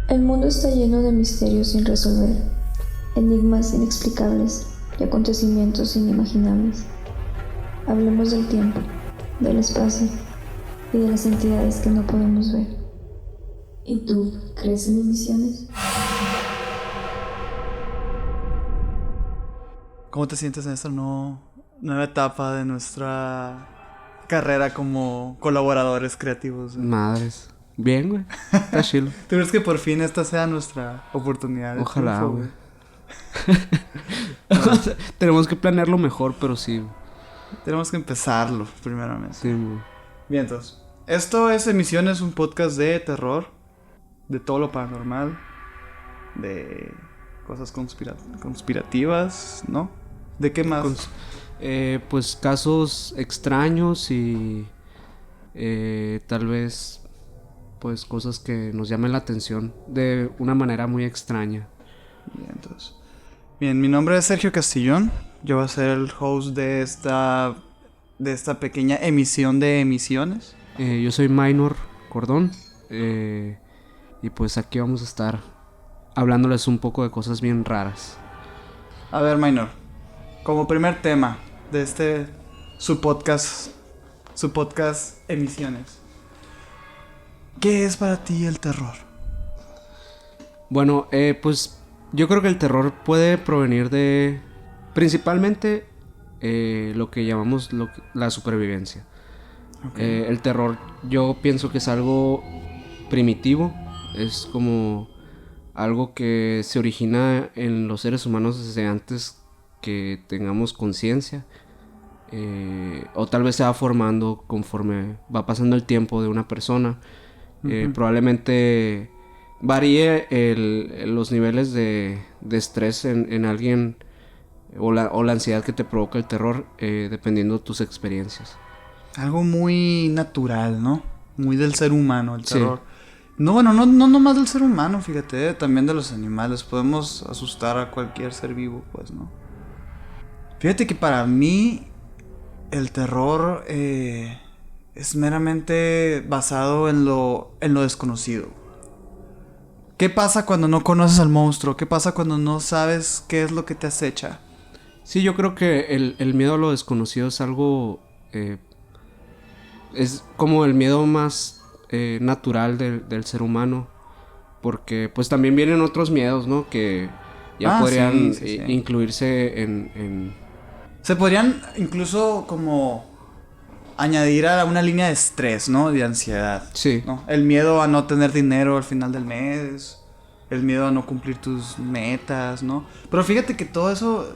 El mundo está lleno de misterios sin resolver, enigmas inexplicables y acontecimientos inimaginables. Hablemos del tiempo, del espacio y de las entidades que no podemos ver. ¿Y tú crees en emisiones? ¿Cómo te sientes en esta nueva etapa de nuestra carrera como colaboradores creativos? Madres. Bien, güey. Está chido. ¿Tú crees que por fin esta sea nuestra oportunidad? Ojalá, triunfo, güey. Tenemos que planearlo mejor, pero sí. Tenemos que empezarlo, primeramente. Sí, güey. Bien, entonces. Esto es Emisiones, un podcast de terror, de todo lo paranormal, de cosas conspirativas, ¿no? ¿De qué más? Pues casos extraños y tal vez pues cosas que nos llamen la atención de una manera muy extraña. Bien, entonces. Bien, mi nombre es Sergio Castillón. Yo voy a ser el host de esta pequeña emisión de emisiones. Yo soy Minor Cordón y pues aquí vamos a estar hablándoles un poco de cosas bien raras. A ver, Minor, como primer tema de su podcast Emisiones. ¿Qué es para ti el terror? Bueno, pues yo creo que el terror puede provenir de principalmente lo que llamamos la supervivencia. Okay. El terror yo pienso que es algo primitivo, es como algo que se origina en los seres humanos desde antes que tengamos conciencia, o tal vez se va formando conforme va pasando el tiempo de una persona. Probablemente varíe los niveles de estrés en alguien o la ansiedad que te provoca el terror, dependiendo de tus experiencias. Algo muy natural, ¿no? Muy del ser humano, el terror. Sí. No, bueno, no nomás del ser humano, fíjate, también de los animales. Podemos asustar a cualquier ser vivo, pues, ¿no? Fíjate que para mí el terror es meramente basado en lo desconocido. ¿Qué pasa cuando no conoces al monstruo? ¿Qué pasa cuando no sabes qué es lo que te acecha? Sí, yo creo que el miedo a lo desconocido es algo... es como el miedo más natural del ser humano. Porque pues también vienen otros miedos, ¿no? Que ya podrían sí. incluirse en... Se podrían incluso como añadir a una línea de estrés, ¿no? De ansiedad. Sí. ¿No? El miedo a no tener dinero al final del mes. El miedo a no cumplir tus metas, ¿no? Pero fíjate que todo eso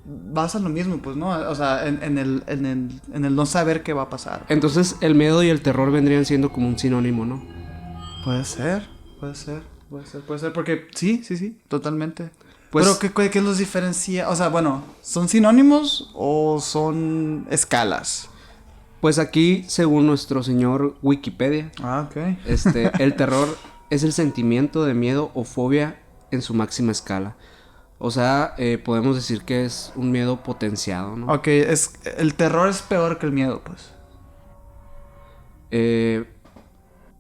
basa en lo mismo, pues, ¿no? O sea, en el no saber qué va a pasar. Entonces el miedo y el terror vendrían siendo como un sinónimo, ¿no? Puede ser, porque sí, totalmente. Pues, Pero ¿qué los diferencia? O sea, bueno, ¿son sinónimos o son escalas? pues aquí, según nuestro señor Wikipedia, Ok. el terror es el sentimiento de miedo o fobia en su máxima escala. O sea, podemos decir que es un miedo potenciado, ¿no? Ok, el terror es peor que el miedo, pues.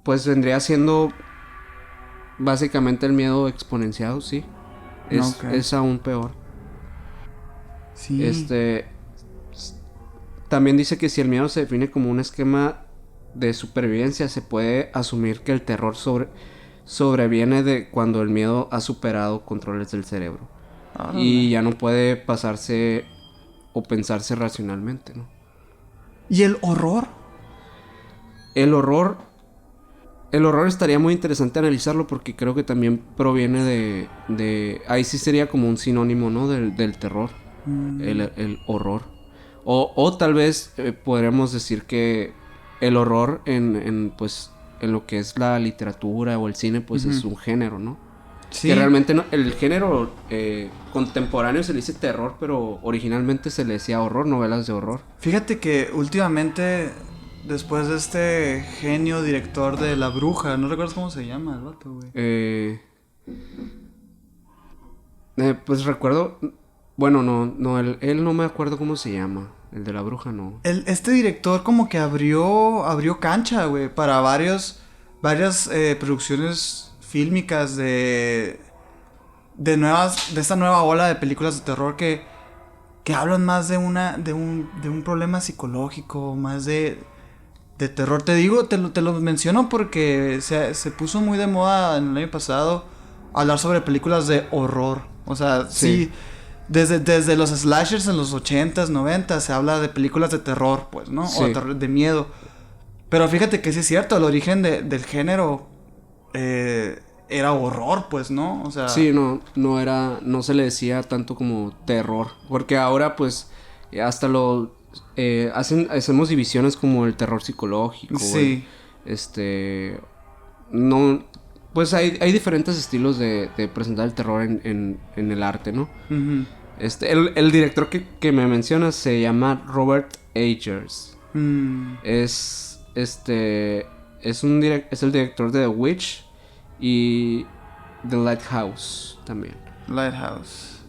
Pues vendría siendo básicamente el miedo exponenciado, sí. Es aún peor. Sí. También dice que si el miedo se define como un esquema de supervivencia, se puede asumir que el terror sobreviene de cuando el miedo ha superado controles del cerebro. Y ya no puede pasarse o pensarse racionalmente, ¿no? ¿Y el horror? El horror estaría muy interesante analizarlo porque creo que también proviene de ahí sí sería como un sinónimo, ¿no? Del terror. El horror. O tal vez podríamos decir que el horror pues en lo que es la literatura o el cine pues es un género, ¿no? Sí. Que realmente no, el género contemporáneo se le dice terror, pero originalmente se le decía horror, novelas de horror. Fíjate que últimamente, después de este genio director de La Bruja, no recuerdas cómo se llama el vato, güey. Pues recuerdo, bueno, no, él no me acuerdo cómo se llama, el de La Bruja no. Este director como que abrió cancha, güey, para varias producciones fílmicas de esta nueva ola de películas de terror que hablan más de un problema psicológico, más de terror. Te digo, te lo menciono porque se puso muy de moda en el año pasado hablar sobre películas de horror. O sea, sí, desde los slashers en los 80s, 90s se habla de películas de terror, pues, ¿no? Sí. O de miedo. Pero fíjate que sí es cierto, el origen del género era horror, pues, ¿no? O sea... Sí, no se le decía tanto como terror, porque ahora pues hasta hacemos divisiones como el terror psicológico. Sí. No, pues hay diferentes estilos de presentar el terror en el arte, ¿no? Uh-huh. El director que me mencionas se llama Robert Eggers. Es el director de The Witch y The Lighthouse también. Lighthouse.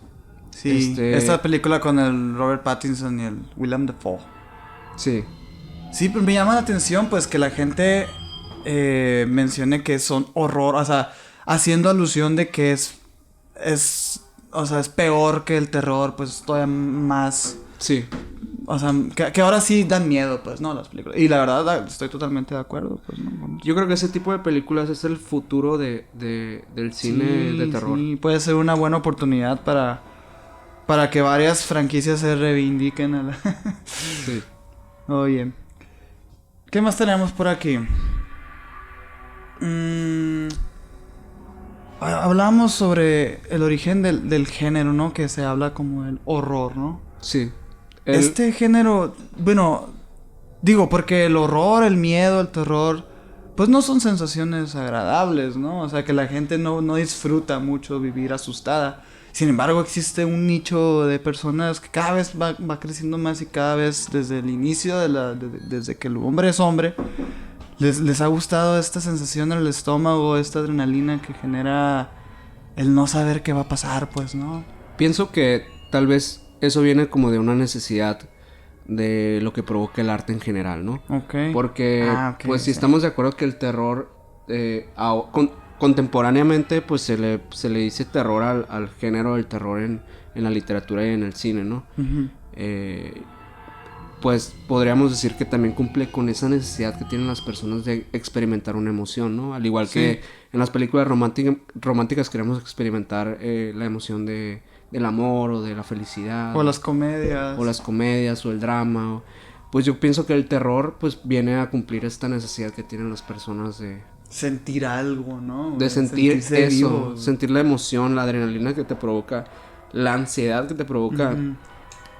Sí, esta película con el Robert Pattinson y el Willem Dafoe. Sí. Sí, pero me llama la atención pues que la gente mencione que son horror, o sea, haciendo alusión de que es peor que el terror, pues todavía más. Sí. O sea, que ahora sí dan miedo, pues, ¿no? Las películas. Y la verdad, estoy totalmente de acuerdo, pues, ¿no? Yo creo que ese tipo de películas es el futuro del cine de terror. Sí, puede ser una buena oportunidad para que varias franquicias se reivindiquen. Sí. Oye, ¿qué más tenemos por aquí? Hablábamos sobre el origen del género, ¿no? Que se habla como el horror, ¿no? Sí. Este género, bueno, digo, porque el horror, el miedo, el terror, pues no son sensaciones agradables, ¿no? O sea, que la gente no disfruta mucho vivir asustada. Sin embargo, existe un nicho de personas que cada vez va creciendo más y cada vez desde el inicio, desde que el hombre es hombre, les ha gustado esta sensación en el estómago, esta adrenalina que genera el no saber qué va a pasar, pues, ¿no? Pienso que tal vez eso viene como de una necesidad de lo que provoca el arte en general, ¿no? Ok. Porque, pues, si sí. estamos de acuerdo que el terror, contemporáneamente, pues, se le dice terror al género del terror en la literatura y en el cine, ¿no? Uh-huh. Pues, podríamos decir que también cumple con esa necesidad que tienen las personas de experimentar una emoción, ¿no? Al igual que en las películas románticas queremos experimentar la emoción del amor o de la felicidad. O las comedias. O las comedias o el drama. Pues yo pienso que el terror pues viene a cumplir esta necesidad que tienen las personas de... sentir algo, ¿no? De sentir sentirse eso. vivo. Sentir la emoción, la adrenalina que te provoca. La ansiedad que te provoca. Uh-huh.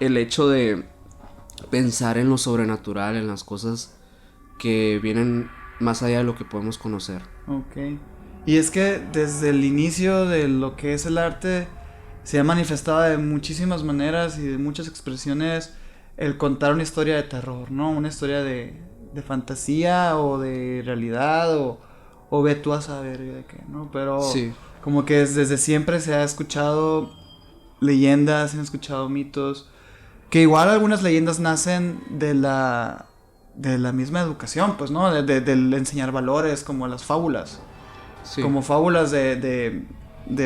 El hecho de pensar en lo sobrenatural, en las cosas que vienen más allá de lo que podemos conocer. Ok. Y es que desde el inicio de lo que es el arte se ha manifestado de muchísimas maneras y de muchas expresiones el contar una historia de terror, ¿no? Una historia de fantasía o de realidad o ve tú a saber de qué, ¿no? Pero sí. Como que desde siempre se ha escuchado leyendas, se han escuchado mitos, que igual algunas leyendas nacen de la misma educación, pues, ¿no? Del enseñar valores, como las fábulas. Sí. Como fábulas de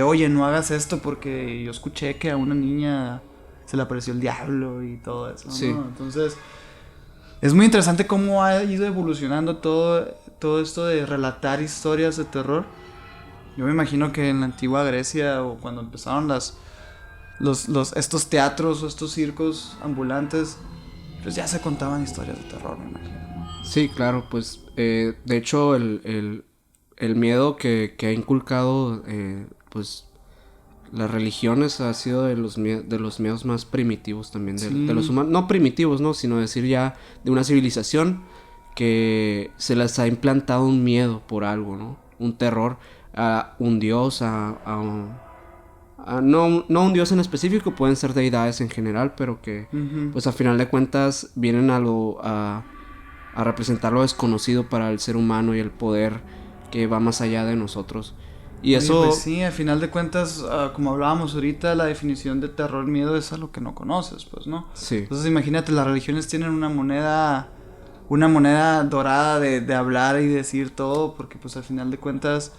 oye, no hagas esto porque yo escuché que a una niña se le apareció el diablo y todo eso, ¿no? Sí. Entonces, es muy interesante cómo ha ido evolucionando todo esto de relatar historias de terror. Yo me imagino que en la antigua Grecia o cuando empezaron estos teatros o estos circos ambulantes, pues ya se contaban historias de terror, me imagino, ¿no? Sí, claro, pues de hecho el miedo que ha inculcado pues las religiones ha sido de los miedos más primitivos también de los humanos, no primitivos, no, sino decir ya de una civilización que se les ha implantado un miedo por algo, ¿no? Un terror a un dios, no un dios en específico, pueden ser deidades en general, pero que Uh-huh. pues a final de cuentas vienen a representar lo desconocido para el ser humano y el poder que va más allá de nosotros. Y eso... Pues sí, al final de cuentas, como hablábamos ahorita, la definición de terror, miedo es a lo que no conoces, pues, ¿no? Sí. Entonces imagínate, las religiones tienen una moneda dorada de hablar y decir todo, porque pues al final de cuentas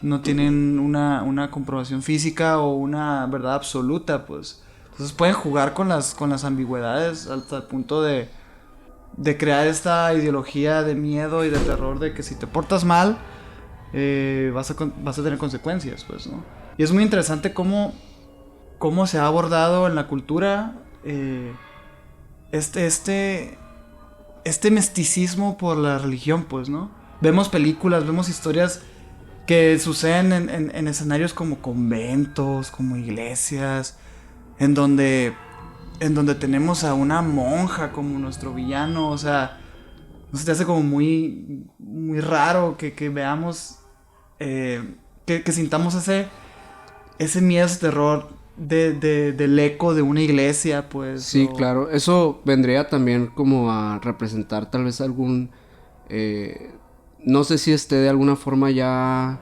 no tienen una comprobación física o una verdad absoluta, pues. Entonces pueden jugar con las ambigüedades hasta el punto de crear esta ideología de miedo y de terror de que si te portas mal, vas a tener consecuencias, pues, ¿no? Y es muy interesante cómo se ha abordado en la cultura este misticismo por la religión, pues, ¿no? Vemos películas, vemos historias que suceden en escenarios como conventos, como iglesias, en donde tenemos a una monja como nuestro villano. O sea, no se te hace como muy, muy raro que veamos, que sintamos ese miedo, ese terror del eco de una iglesia, pues. Sí, claro. Eso vendría también como a representar tal vez algún... no sé si esté de alguna forma ya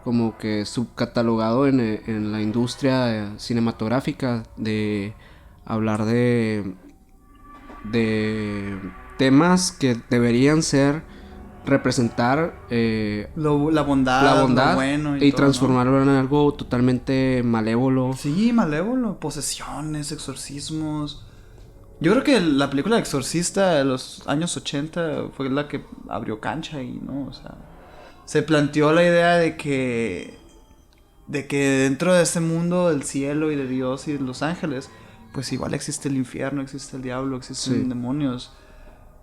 como que subcatalogado en la industria cinematográfica de hablar de temas que deberían ser representar la bondad, lo bueno y todo, transformarlo, ¿no?, en algo totalmente malévolo. Sí, malévolo, posesiones, exorcismos. Yo creo que la película de Exorcista de los años 80 fue la que abrió cancha y, ¿no? O sea, se planteó la idea de que dentro de ese mundo del cielo y de Dios y de los ángeles, pues igual existe el infierno, existe el diablo, existen demonios.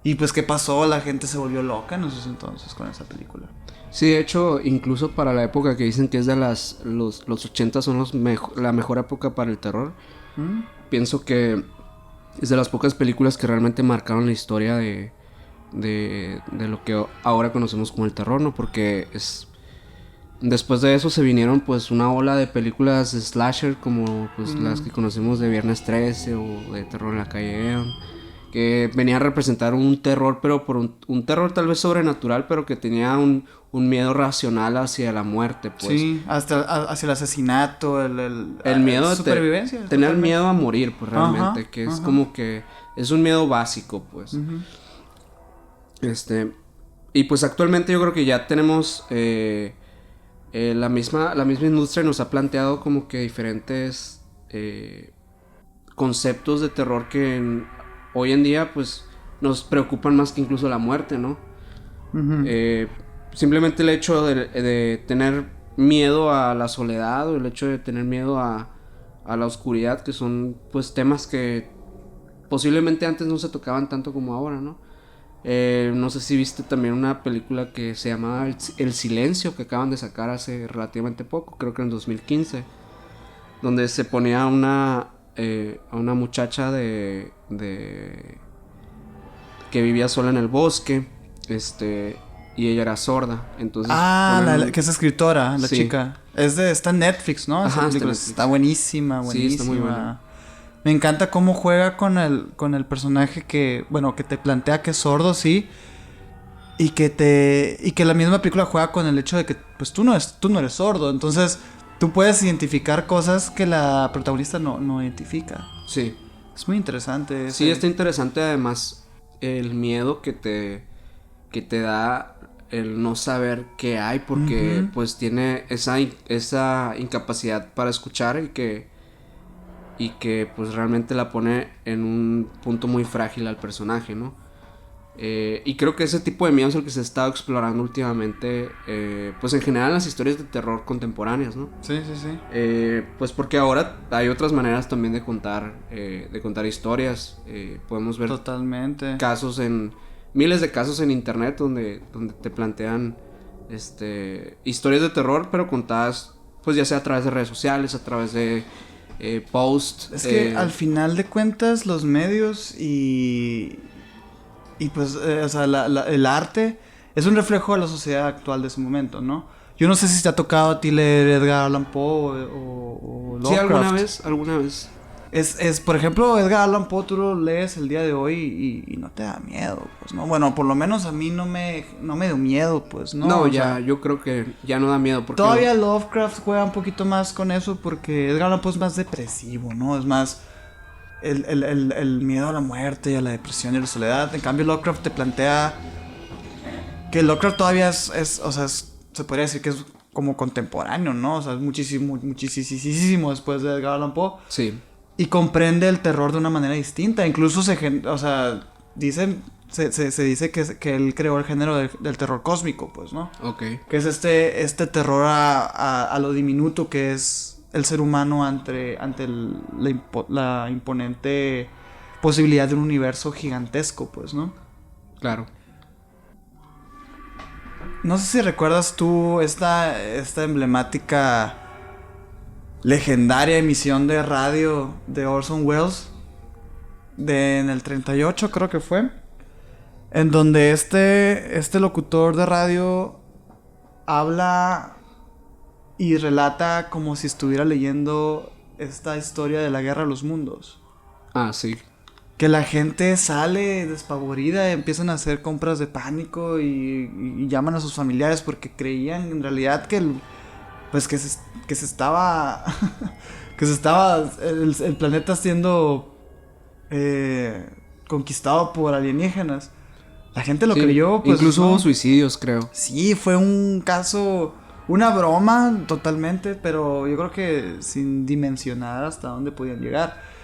Y pues, ¿qué pasó? La gente se volvió loca en esos entonces con esa película. Sí, de hecho, incluso para la época que dicen que es de los 80 son la mejor época para el terror. Pienso que es de las pocas películas que realmente marcaron la historia de lo que ahora conocemos como el terror, ¿no? Porque después de eso se vinieron pues una ola de películas slasher como pues las que conocemos de Viernes 13 o de Terror en la Calle Elm, que venía a representar un terror, pero por un terror tal vez sobrenatural, pero que tenía un miedo racional hacia la muerte, pues. Sí, hasta hacia el asesinato, el miedo de supervivencia. Tener el miedo a morir, pues, realmente, ajá, que es como que es un miedo básico, pues. Y pues actualmente yo creo que ya tenemos la misma industria nos ha planteado como que diferentes conceptos de terror que hoy en día pues nos preocupan más que incluso la muerte, ¿no? Simplemente el hecho de tener miedo a la soledad o el hecho de tener miedo a la oscuridad, que son pues temas que posiblemente antes no se tocaban tanto como ahora, ¿no? No sé si viste también una película que se llamaba El Silencio, que acaban de sacar hace relativamente poco, creo que en 2015, donde se ponía a una muchacha que vivía sola en el bosque, y ella era sorda, entonces... que es escritora, la chica. Está en Netflix, ¿no? Ajá, está buenísima. Sí, está muy buena. Me encanta cómo juega con el personaje que te plantea que es sordo, sí. Y que la misma película juega con el hecho de que pues tú no eres sordo. Entonces tú puedes identificar cosas que la protagonista no identifica. Sí. Es muy interesante. Sí, está interesante además el miedo que te da el no saber qué hay, porque pues tiene esa incapacidad para escuchar y que pues realmente la pone en un punto muy frágil al personaje, ¿no? Y creo que ese tipo de miedo es el que se ha estado explorando últimamente, pues en general en las historias de terror contemporáneas, ¿no? Sí. Pues porque ahora hay otras maneras también de contar historias. Podemos ver totalmente miles de casos en internet donde te plantean historias de terror, pero contadas pues ya sea a través de redes sociales, a través de posts. Es que al final de cuentas los medios y pues o sea, el arte es un reflejo de la sociedad actual de ese momento, ¿no? Yo no sé si te ha tocado a ti leer Edgar Allan Poe o Lovecraft. Sí, alguna vez. Por ejemplo, Edgar Allan Poe, tú lo lees el día de hoy y no te da miedo, pues, ¿no? Bueno, por lo menos a mí no me dio miedo, pues, ¿no? No, yo creo que ya no da miedo porque... Todavía Lovecraft juega un poquito más con eso porque Edgar Allan Poe es más depresivo, ¿no? Es más el miedo a la muerte y a la depresión y a la soledad. En cambio, Lovecraft te plantea que Lovecraft todavía o sea, se podría decir que es como contemporáneo, ¿no? O sea, es muchísimo después de Edgar Allan Poe. Sí. Y comprende el terror de una manera distinta. Incluso o sea, se dice que él creó el género del terror cósmico, pues, ¿no? Ok. Que es este terror a lo diminuto que es el ser humano ante la imponente posibilidad de un universo gigantesco, pues, ¿no? Claro. No sé si recuerdas tú esta emblemática, legendaria emisión de radio de Orson Welles en el 38, creo que fue, en donde este locutor de radio habla y relata como si estuviera leyendo esta historia de la Guerra de los Mundos. Ah, sí. Que la gente sale despavorida, empiezan a hacer compras de pánico y llaman a sus familiares porque creían en realidad que se estaba el planeta siendo conquistado por alienígenas. La gente lo creyó, pues. Incluso ¿no? hubo suicidios, creo. Sí, fue un caso, una broma totalmente, pero yo creo que sin dimensionar hasta dónde podían llegar.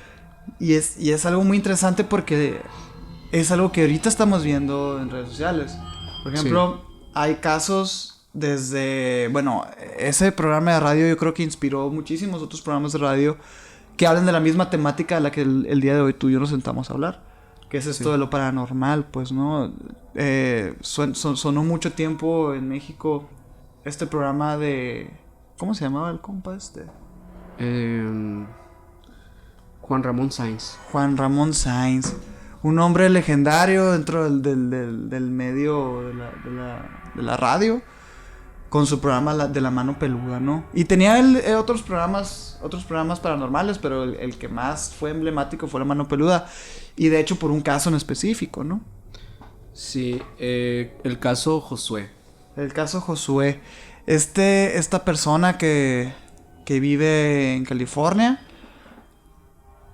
Y es algo muy interesante porque es algo que ahorita estamos viendo en redes sociales. Por ejemplo, hay casos desde... Bueno, ese programa de radio yo creo que inspiró muchísimos otros programas de radio que hablan de la misma temática de la que el día de hoy tú y yo nos sentamos a hablar. Que es esto de lo paranormal, pues, ¿no? Sonó mucho tiempo en México este programa de... ¿Cómo se llamaba el compa este? Juan Ramón Sáenz. Juan Ramón Sáenz. Un hombre legendario dentro del medio de la radio. Con su programa de la mano peluda, ¿no? Y tenía otros programas paranormales, pero el que más fue emblemático fue la mano peluda. Y de hecho por un caso en específico, ¿no? Sí, el caso Josué. El caso Josué. Esta persona que vive en California,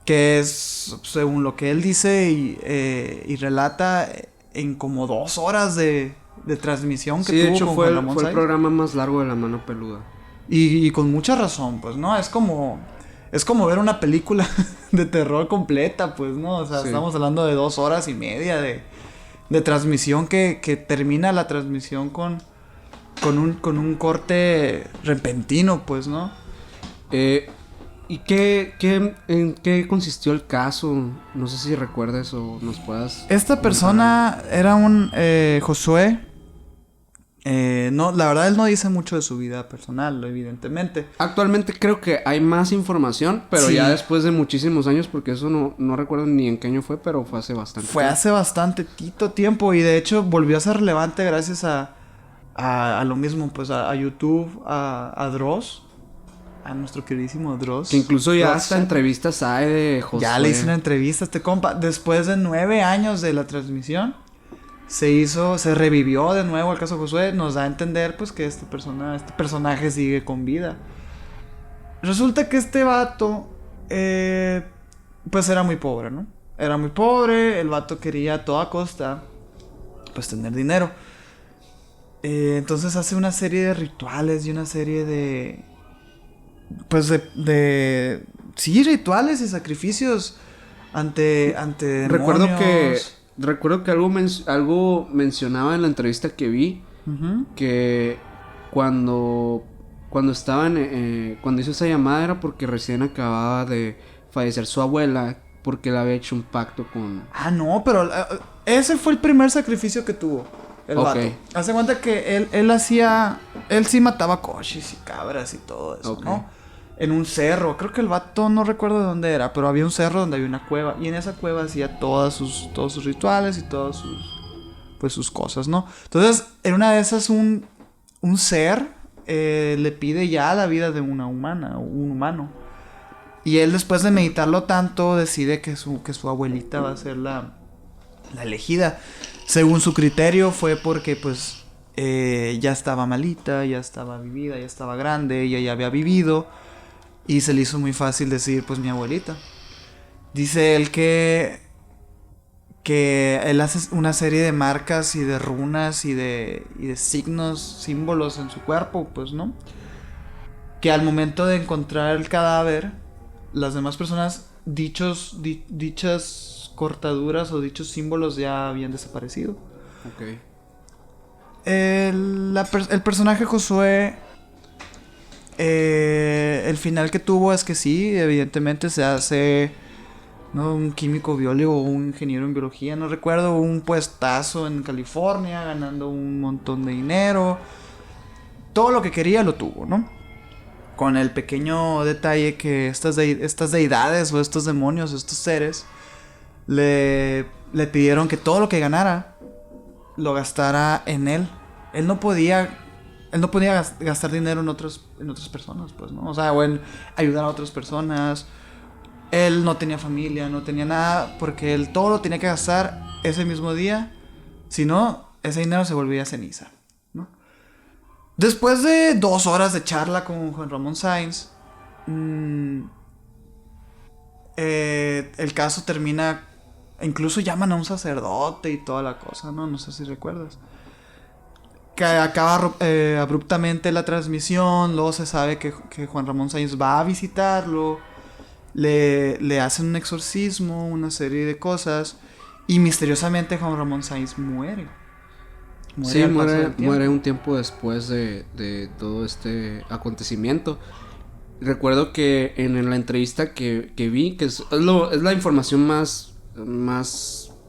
que es, según lo que él dice y relata, en como 2 horas de transmisión que tuvo. Sí, de hecho con fue Juan Ramón el Sáenz. programa más largo de la mano peluda. Y con mucha razón, pues, ¿no? Es como ver una película de terror completa, pues, ¿no? O sea, sí. Estamos hablando de 2 horas y media de transmisión que termina la transmisión con un corte repentino, pues, ¿no? ¿Y en qué consistió el caso? No sé si recuerdas o nos puedas... Esta persona era un Josué. No, la verdad él no dice mucho de su vida personal, evidentemente. Actualmente creo que hay más información, pero sí. Ya después de muchísimos años, porque eso no recuerdo ni en qué año fue, pero fue hace bastante tiempo. Hace bastante tiempo y de hecho volvió a ser relevante gracias a lo mismo, pues a YouTube, a Dross. A nuestro queridísimo Dross. Que incluso ya hasta entrevistas hay de Josué. Ya le hice una entrevista a este compa. Después de 9 años de la transmisión, se revivió de nuevo el caso Josué. Nos da a entender, pues, que este personaje sigue con vida. Resulta que este vato, pues, era muy pobre, ¿no? Era muy pobre. El vato quería a toda costa, pues, tener dinero. Entonces hace una serie de rituales y una serie de... Pues sí, rituales y sacrificios ante demonios. Recuerdo que algo mencionaba en la entrevista que vi, que cuando hizo esa llamada era porque recién acababa de fallecer su abuela, porque le había hecho un pacto con... Ah, no, pero ese fue el primer sacrificio que tuvo el vato. Hace cuenta que él sí mataba coches y cabras y todo eso, ¿no? En un cerro, creo que el vato, no recuerdo de dónde era, pero había un cerro donde había una cueva, y en esa cueva hacía todos sus rituales y todas sus cosas, ¿no? Entonces, en una de esas un ser le pide ya la vida de un humano. Y él, después de meditarlo tanto, decide que su abuelita va a ser la elegida. Según su criterio, fue porque pues ya estaba malita, ya estaba vivida, ya estaba grande, ella ya había vivido. Y se le hizo muy fácil decir, pues, mi abuelita. Dice él que que él hace una serie de marcas y de runas y de signos, símbolos en su cuerpo, pues, ¿no? Que al momento de encontrar el cadáver, las demás personas, dichas cortaduras o dichos símbolos ya habían desaparecido. Ok. El personaje Josué, el final que tuvo es que sí, evidentemente se hace, ¿no?, un químico biólogo o un ingeniero en biología, no recuerdo, un puestazo en California, ganando un montón de dinero. Todo lo que quería lo tuvo, ¿no? Con el pequeño detalle que estas deidades o estos demonios, estos seres, le pidieron que todo lo que ganara lo gastara en él. Él no podía gastar dinero en otras personas, pues, ¿no? O sea, o en ayudar a otras personas. Él no tenía familia, no tenía nada, porque él todo lo tenía que gastar ese mismo día. Si no, ese dinero se volvía ceniza, ¿no? Después de 2 horas de charla con Juan Ramón Sáenz, el caso termina. Incluso llaman a un sacerdote y toda la cosa, ¿no? No sé si recuerdas. Que acaba abruptamente la transmisión. Luego se sabe que Juan Ramón Sáenz va a visitarlo. Le hacen un exorcismo, una serie de cosas. Y misteriosamente Juan Ramón Sáenz muere. Muere un tiempo después de todo este acontecimiento. Recuerdo que en la entrevista que vi, que es la información más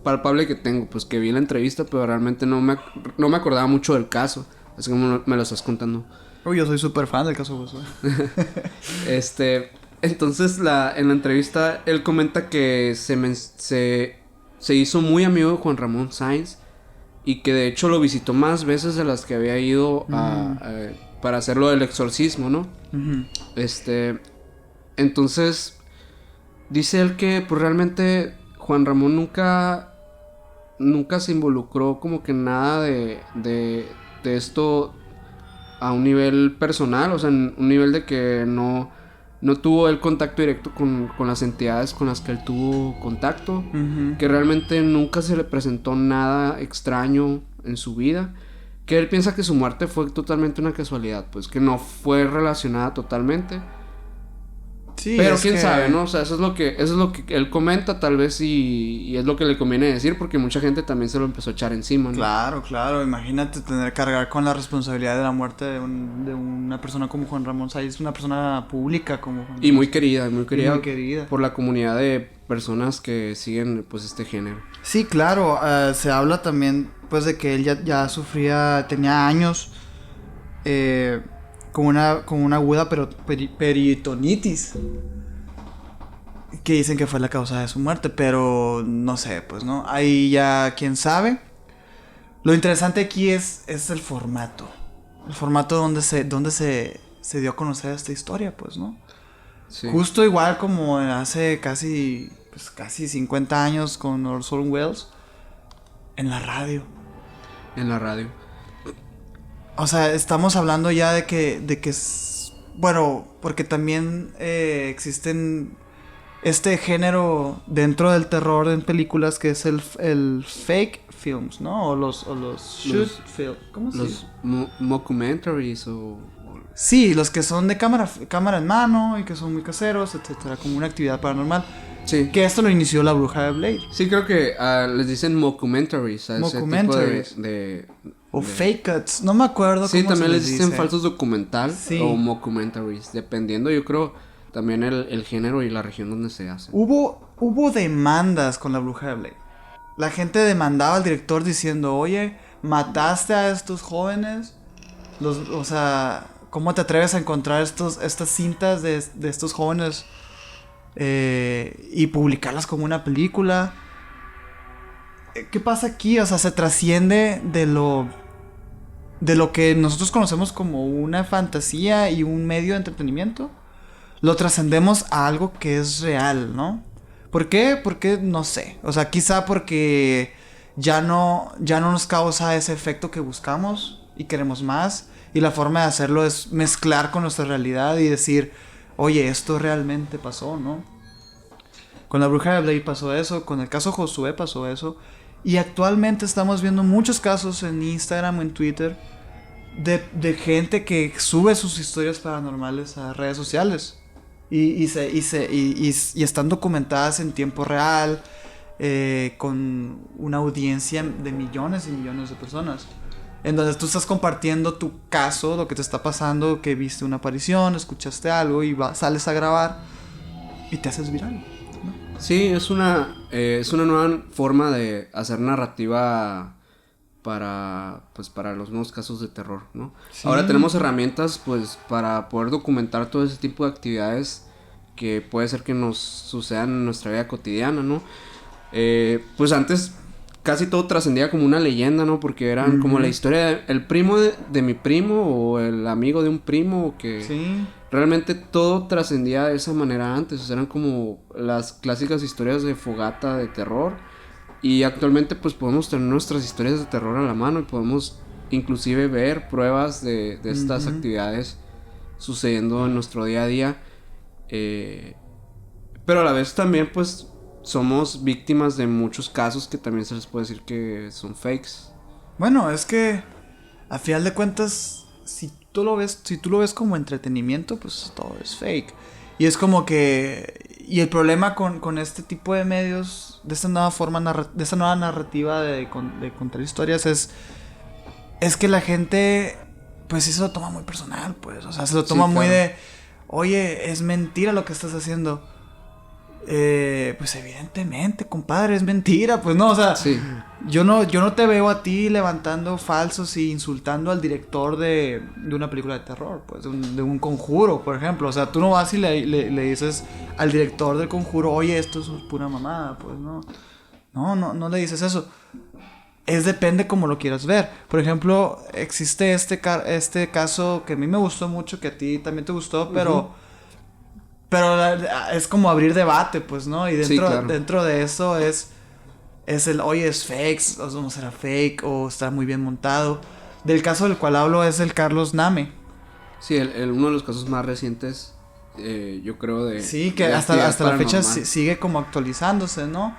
palpable que tengo, pues que vi la entrevista, pero realmente no me acordaba mucho del caso, así como me lo estás contando. Yo soy súper fan del caso Josué. Entonces en la entrevista él comenta que se hizo muy amigo de Juan Ramón Sáenz y que de hecho lo visitó más veces de las que había ido para hacer lo del exorcismo, ¿no? Uh-huh. Entonces dice él que pues realmente Juan Ramón nunca se involucró como que nada de esto a un nivel personal, o sea, en un nivel de que no tuvo el contacto directo con las entidades con las que él tuvo contacto, uh-huh. Que realmente nunca se le presentó nada extraño en su vida, que él piensa que su muerte fue totalmente una casualidad, pues que no fue relacionada totalmente. Sí, pero quién sabe, ¿no? O sea, eso es lo que él comenta, tal vez, y es lo que le conviene decir, porque mucha gente también se lo empezó a echar encima, ¿no? Claro, imagínate tener que cargar con la responsabilidad de la muerte de una persona como Juan Ramón Sáenz, una persona pública como Juan Ramón. Y muy querida por la comunidad de personas que siguen, pues, este género. Sí, claro, se habla también, pues, de que él ya tenía años con una aguda peritonitis, que dicen que fue la causa de su muerte, pero no sé, pues, ¿no? Ahí ya quién sabe. Lo interesante aquí es el formato. El formato donde se dio a conocer esta historia, pues, ¿no? Sí. Justo igual como hace casi 50 años con Orson Welles, en la radio. O sea, estamos hablando ya de que bueno, porque también existen este género dentro del terror en películas que es el fake films, ¿no? O los shoot films. ¿Cómo se dice? Los mockumentaries o... Sí, los que son de cámara en mano y que son muy caseros, etcétera, como una actividad paranormal. Sí. Que esto lo inició La Bruja de Blair. Sí, creo que les dicen mockumentaries. Mockumentaries. Ese tipo o fake cuts, no me acuerdo sí, cómo se también les les dicen dice. falsos documental, sí. O mockumentaries, dependiendo, yo creo, también el género y la región donde se hace. Hubo demandas con La Bruja de Blair. La gente demandaba al director diciendo, oye, mataste a estos jóvenes, o sea, ¿cómo te atreves a encontrar estas cintas de estos jóvenes y publicarlas como una película? ¿Qué pasa aquí? O sea, se trasciende de lo que nosotros conocemos como una fantasía y un medio de entretenimiento. Lo trascendemos a algo que es real, ¿no? ¿Por qué? Porque no sé. O sea, quizá porque ya no nos causa ese efecto que buscamos y queremos más. Y la forma de hacerlo es mezclar con nuestra realidad y decir, oye, esto realmente pasó, ¿no? Con la bruja de Blair pasó eso, con el caso Josué pasó eso. Y actualmente estamos viendo muchos casos en Instagram o en Twitter de gente que sube sus historias paranormales a redes sociales. Y están documentadas en tiempo real, con una audiencia de millones y millones de personas. En donde tú estás compartiendo tu caso, lo que te está pasando, que viste una aparición, escuchaste algo y sales a grabar y te haces viral, ¿no? Sí, es una nueva forma de hacer narrativa para los nuevos casos de terror, ¿no? Sí. Ahora tenemos herramientas, pues, para poder documentar todo ese tipo de actividades que puede ser que nos sucedan en nuestra vida cotidiana, ¿no? Pues antes casi todo trascendía como una leyenda, ¿no? Porque eran como la historia el primo de mi primo o el amigo de un primo, que sí. Realmente todo trascendía de esa manera antes. O sea, eran como las clásicas historias de fogata de terror. Y actualmente pues podemos tener nuestras historias de terror a la mano y podemos inclusive ver pruebas de estas actividades sucediendo en nuestro día a día. Pero a la vez también pues somos víctimas de muchos casos que también se les puede decir que son fakes. Bueno, es que a final de cuentas, si tú lo ves como entretenimiento, pues todo es fake. Y es como que... Y el problema con este tipo de medios, de esta nueva forma, de esta nueva narrativa de contar historias es que la gente, pues sí se lo toma muy personal, pues. O sea, se lo toma muy de... Oye, es mentira lo que estás haciendo. Pues evidentemente, compadre, es mentira, pues no, o sea, sí. yo no te veo a ti levantando falsos y insultando al director de una película de terror, pues, de un Conjuro, por ejemplo. O sea, tú no vas y le dices al director del Conjuro, oye, esto es pura mamada, pues no le dices eso. Depende como lo quieras ver. Por ejemplo, existe este caso que a mí me gustó mucho, que a ti también te gustó, pero es como abrir debate, pues, ¿no? Y dentro de eso es oye, es fake, o no será fake, o está muy bien montado. Del caso del cual hablo es el Carlos Name. Sí, uno de los casos más recientes, yo creo, de... Sí, que hasta la fecha sigue como actualizándose, ¿no?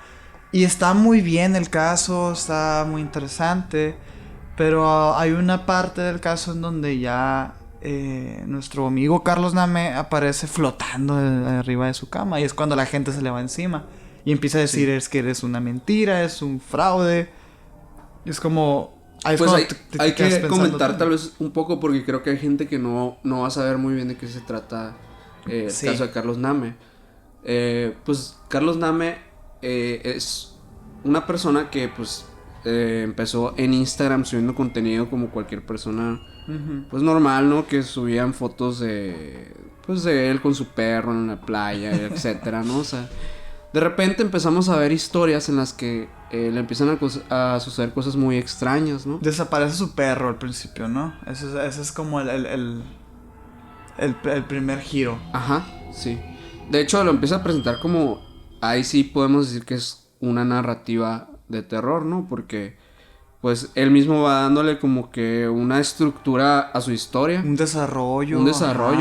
Y está muy bien el caso, está muy interesante, pero hay una parte del caso en donde ya... nuestro amigo Carlos Name aparece flotando arriba de su cama y es cuando la gente se le va encima y empieza a decir es que eres una mentira, es un fraude. Es como pues hay que comentar tal vez un poco, porque creo que hay gente que no va a saber muy bien de qué se trata el caso de Carlos Name. Pues Carlos Name es una persona que pues empezó en Instagram subiendo contenido como cualquier persona pues normal, ¿no? Que subían fotos de él con su perro en la playa, etcétera, ¿no? O sea, de repente empezamos a ver historias en las que le empiezan a suceder cosas muy extrañas, ¿no? Desaparece su perro al principio, ¿no? Ese es como el primer giro. Ajá, sí. De hecho, lo empieza a presentar como... Ahí sí podemos decir que es una narrativa de terror, ¿no? Porque... pues él mismo va dándole como que una estructura a su historia. Un desarrollo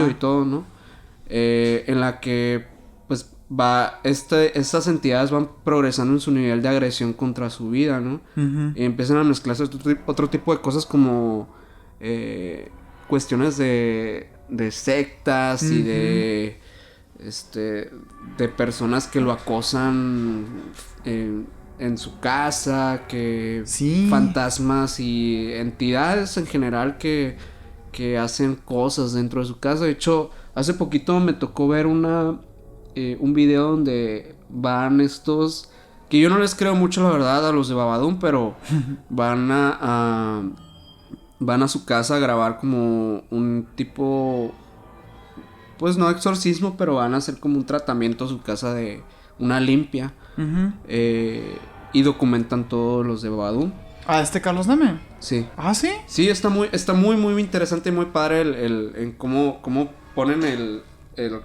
y todo, ¿no? En la que pues estas entidades van progresando en su nivel de agresión contra su vida, ¿no? Y empiezan a mezclarse otro tipo de cosas como cuestiones de sectas y de personas que lo acosan en su casa, que fantasmas y entidades en general que hacen cosas dentro de su casa. De hecho, hace poquito me tocó ver un video donde van estos, que yo no les creo mucho la verdad a los de Babadoom, pero van a su casa a grabar como un tipo, pues no exorcismo, pero van a hacer como un tratamiento a su casa de una limpia. Y documentan todos los de Babadoom. Carlos Name. Sí. ¿Ah, sí? Sí, está muy interesante y muy padre en cómo ponen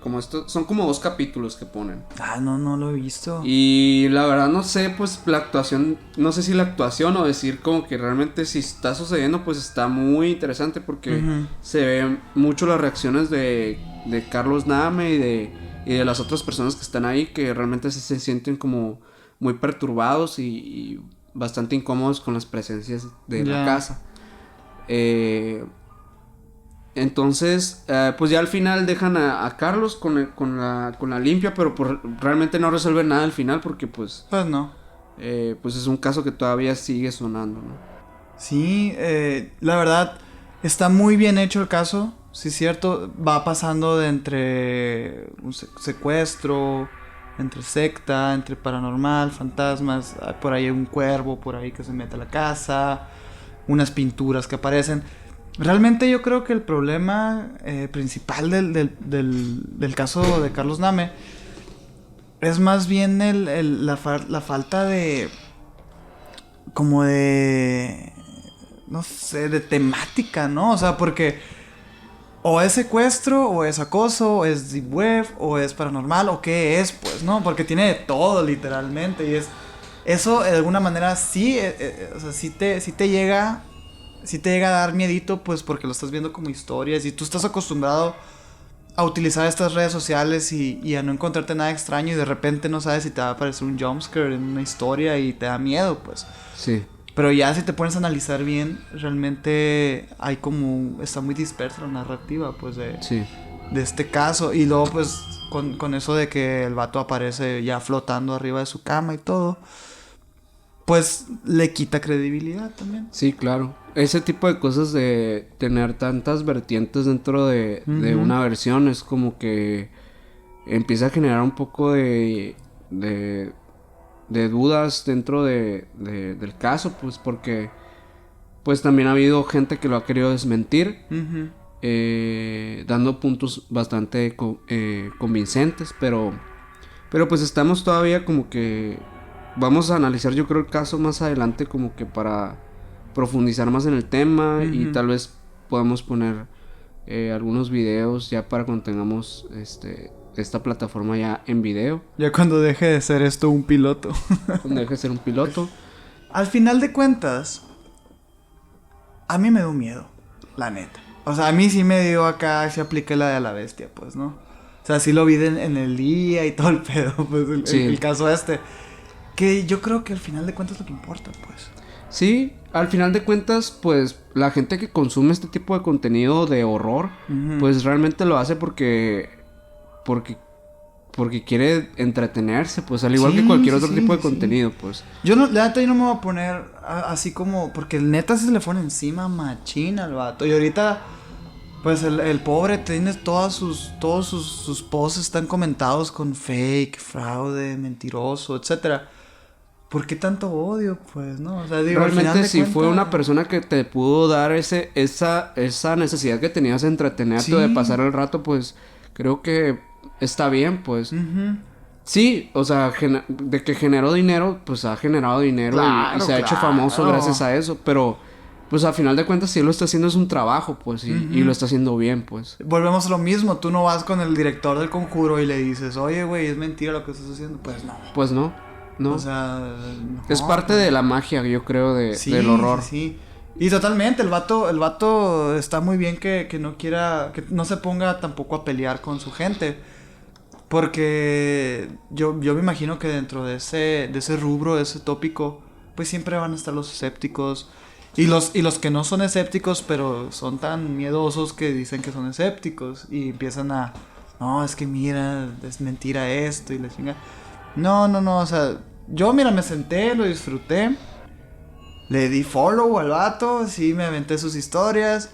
como esto. Son como 2 capítulos que ponen. No lo he visto. Y la verdad no sé, pues la actuación, no sé si la actuación o decir como que realmente si está sucediendo, pues está muy interesante porque se ven mucho las reacciones de Carlos Name y de las otras personas que están ahí, que realmente se sienten como muy perturbados y bastante incómodos con las presencias de la casa. Entonces, pues ya al final dejan a Carlos con la limpia, pero realmente no resuelven nada al final porque pues no. Pues es un caso que todavía sigue sonando, ¿no? Sí, la verdad está muy bien hecho el caso, sí es cierto, va pasando de entre un secuestro, entre secta, entre paranormal, fantasmas, hay por ahí un cuervo por ahí que se mete a la casa, unas pinturas que aparecen. Realmente yo creo que el problema principal del caso de Carlos Name es más bien la falta de... como de... no sé, de temática, ¿no? O sea, porque o es secuestro, o es acoso, o es deep web, o es paranormal, o qué es, pues, ¿no? Porque tiene de todo, literalmente, y es... eso, de alguna manera, sí, o sea, sí te llega a dar miedito, pues, porque lo estás viendo como historias, y tú estás acostumbrado a utilizar estas redes sociales y a no encontrarte nada extraño, y de repente no sabes si te va a aparecer un jumpscare en una historia y te da miedo, pues. Sí. Pero ya si te pones a analizar bien, realmente hay como... está muy dispersa la narrativa, pues, de este caso. Y luego, pues, con eso de que el vato aparece ya flotando arriba de su cama y todo, pues, le quita credibilidad también. Sí, claro. Ese tipo de cosas de tener tantas vertientes dentro de una versión es como que empieza a generar un poco de dudas dentro del caso, pues porque pues también ha habido gente que lo ha querido desmentir, dando puntos bastante convincentes, pero pues estamos todavía como que vamos a analizar, yo creo, el caso más adelante como que para profundizar más en el tema y tal vez podamos poner algunos videos ya para cuando tengamos esta plataforma ya en video. Ya cuando deje de ser esto un piloto. Cuando deje de ser un piloto. Al final de cuentas, a mí me dio miedo, la neta. O sea, a mí sí me dio acá, sí apliqué la de la bestia, pues, ¿no? O sea, sí lo vi en el día y todo el pedo, pues, el caso este. Que yo creo que al final de cuentas es lo que importa, pues. Sí, al final de cuentas, pues, la gente que consume este tipo de contenido de horror, pues, realmente lo hace porque quiere entretenerse, pues, al igual que cualquier otro tipo de contenido, pues. Yo no, la neta, yo no me voy a poner así como... porque el neta se le pone encima machina al vato. Y ahorita, pues, el pobre tiene todos sus posts están comentados con fake, fraude, mentiroso, etcétera. ¿Por qué tanto odio, pues, no? O sea, digo, realmente si fue una persona que te pudo dar esa necesidad que tenías de entretenerte o de pasar el rato, pues, creo que está bien, pues. Sí, o sea, de que generó dinero, pues ha generado dinero, y se ha hecho famoso gracias a eso, pero pues al final de cuentas si él lo está haciendo es un trabajo, pues, y lo está haciendo bien, pues. Volvemos a lo mismo, tú no vas con el director del Conjuro y le dices, oye, güey, es mentira lo que estás haciendo, pues no. Pues no. O sea, no, es parte de la magia, yo creo, del horror. Sí. Y totalmente, el vato está muy bien que no quiera, que no se ponga tampoco a pelear con su gente. Porque yo me imagino que dentro de ese rubro, de ese tópico, pues siempre van a estar los escépticos. Y los que no son escépticos, pero son tan miedosos que dicen que son escépticos. Y empiezan no, es que mira, es mentira esto y la chinga. No, o sea, yo mira, me senté, lo disfruté. Le di follow al vato, sí, me aventé sus historias.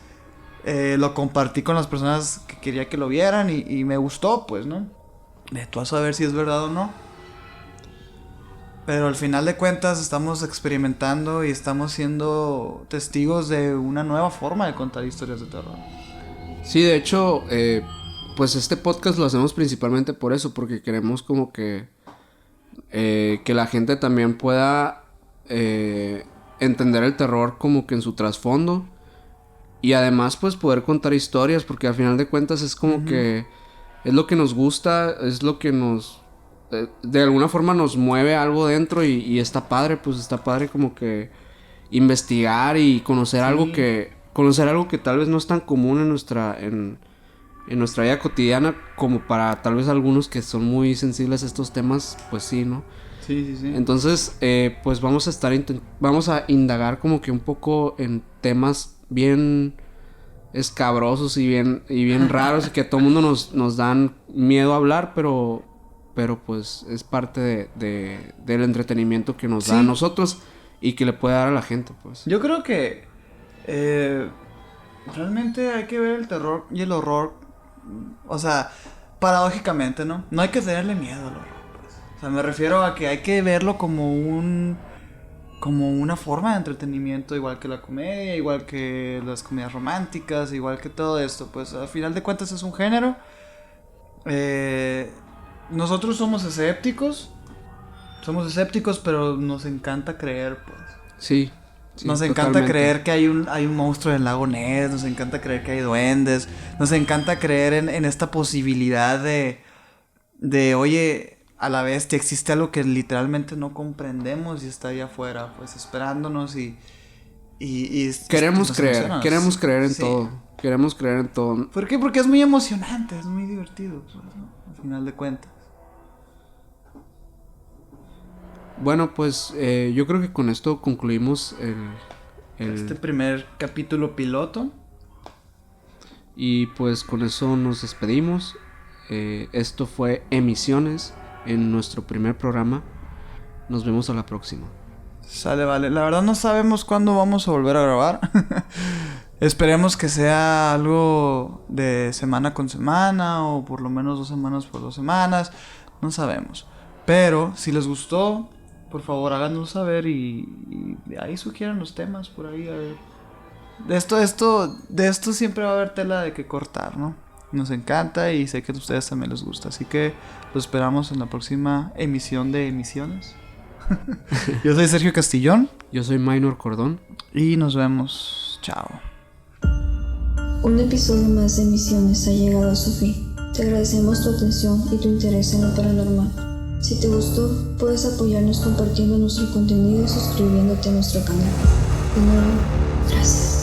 Lo compartí con las personas que quería que lo vieran y me gustó, pues, ¿no? De tú a saber si es verdad o no. Pero al final de cuentas estamos experimentando y estamos siendo testigos de una nueva forma de contar historias de terror. Sí, de hecho, pues este podcast lo hacemos principalmente por eso, porque queremos como que la gente también pueda entender el terror como que en su trasfondo y además pues poder contar historias, porque al final de cuentas es como que es lo que nos gusta, es lo que nos de alguna forma nos mueve algo dentro y está padre, pues está padre como que investigar y conocer algo que tal vez no es tan común en nuestra vida cotidiana, como para tal vez algunos que son muy sensibles a estos temas, pues sí, ¿no? Sí. Entonces, pues vamos a indagar como que un poco en temas bien escabrosos y bien raros y que a todo mundo nos dan miedo a hablar, pero pues es parte del entretenimiento que nos da a nosotros y que le puede dar a la gente, pues. Yo creo que realmente hay que ver el terror y el horror, o sea, paradójicamente, ¿no? No hay que tenerle miedo al horror, pues. O sea, me refiero a que hay que verlo como una forma de entretenimiento, igual que la comedia, igual que las comedias románticas, igual que todo esto, pues al final de cuentas es un género. Nosotros somos escépticos, pero nos encanta creer, pues. Sí, Nos encanta creer que hay un monstruo del lago Ness, nos encanta creer que hay duendes, nos encanta creer en esta posibilidad de oye, a la vez existe algo que literalmente no comprendemos y está allá afuera, pues esperándonos y queremos nos creer en Sí. todo. Queremos creer en todo. ¿Por qué? Porque es muy emocionante, es muy divertido, pues, ¿no? Al final de cuentas. Bueno, pues yo creo que con esto concluimos Este primer capítulo piloto. y pues con eso nos despedimos. Esto fue Emisiones en nuestro primer programa. Nos vemos a la próxima. Sale, vale. La verdad no sabemos cuándo vamos a volver a grabar. Esperemos que sea algo de semana con semana o por lo menos 2 semanas por 2 semanas. No sabemos. Pero si les gustó, por favor háganoslo saber y ahí sugieran los temas por ahí. A ver. De esto siempre va a haber tela de que cortar, ¿no? Nos encanta y sé que a ustedes también les gusta. Así que los esperamos en la próxima emisión de Emisiones. Yo soy Sergio Castillón. Yo soy Minor Cordón. Y nos vemos. Chao. Un episodio más de Emisiones ha llegado a su fin. Te agradecemos tu atención y tu interés en lo paranormal. Si te gustó, puedes apoyarnos compartiendo nuestro contenido y suscribiéndote a nuestro canal. De nuevo, gracias.